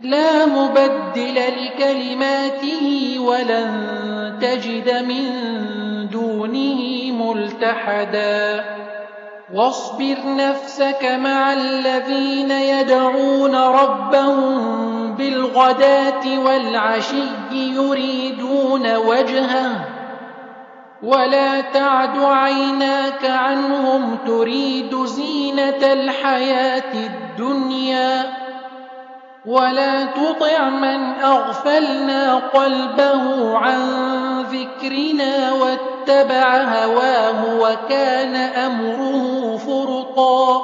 لا مبدل لكلماته ولن تجد من دونه ملتحدا واصبر نفسك مع الذين يدعون ربهم بالغداة والعشي يريدون وجهه ولا تعد عيناك عنهم تريد زينة الحياة الدنيا ولا تطع من أغفلنا قلبه عن ذكرنا واتبع هواه وكان أمره فرطا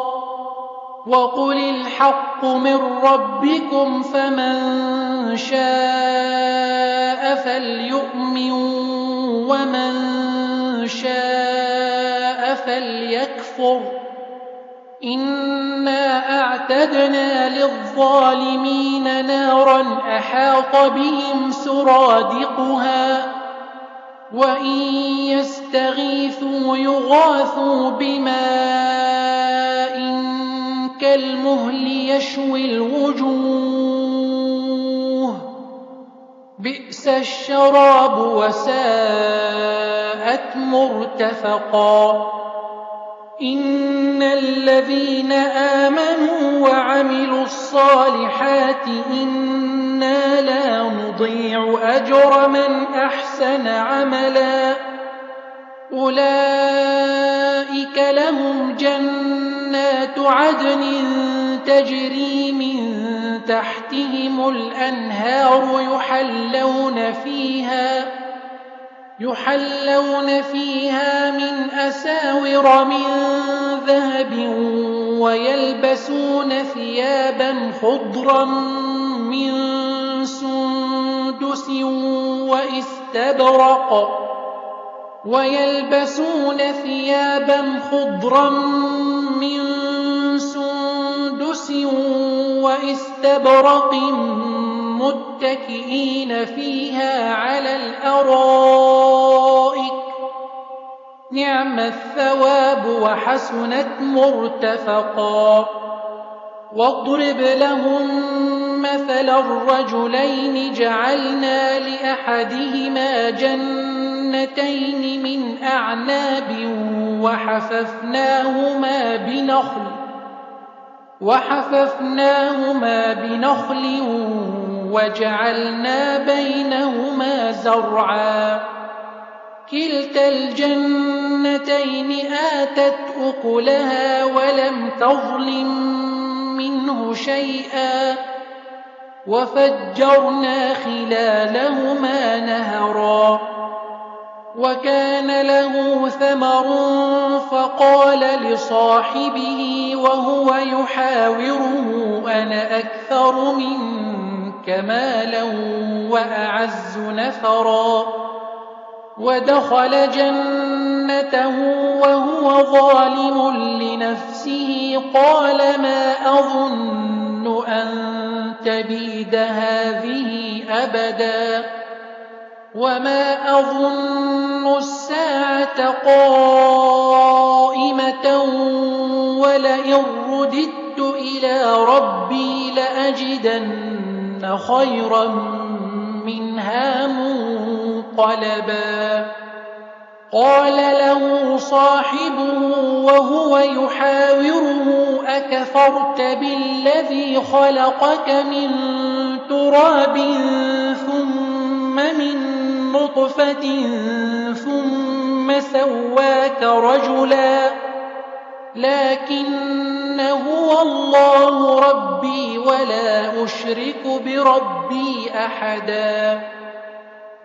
وقل الحق من ربكم فمن شاء فليؤمن ومن شاء فليكفر إنا أعتدنا للظالمين نارا أحاط بهم سرادقها وإن يستغيثوا يغاثوا بماء كالمهل يشوي الوجوه بئس الشراب وساءت مرتفقا إن الذين آمنوا وعملوا الصالحات إنا لا نضيع أجر من أحسن عملا أولئك لهم جنات عدن تجري من تحتهم الأنهار يحلون فيها من أساور من ذهب ويلبسون ثيابا خضرا من سندس واستبرق متكئين فيها على الأرائك نعم الثواب وحسنت مرتفقا واضرب لهم مثل الرجلين جعلنا لأحدهما جنتين من أعناب وحففناهما بنخل وجعلنا بينهما زرعا كلتا الجنتين آتت أكلها ولم تظلم منه شيئا وفجرنا خلالهما نهرا وكان له ثمر فقال لصاحبه وهو يحاوره أنا أكثر منك مالا وأعز نفرا ودخل جنته وهو ظالم لنفسه قال ما أظن أن تبيد هذه أبدا وما أظن الساعة قائمة ولئن رددت إلى ربي لأجدن خيرا منها منقلبا قال له صاحبه وهو يحاوره أكفرت بالذي خلقك من تراب ثم من نطفة ثم سواك رجلا لكن هو الله ربي ولا أشرك بربي أحدا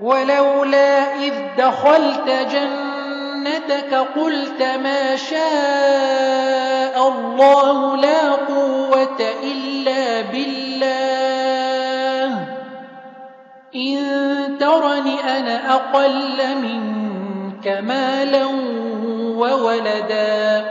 ولولا إذ دخلت جنتك قلت ما شاء الله لا قوة إلا بالله إن ترني أنا أقل منك مالا وولدا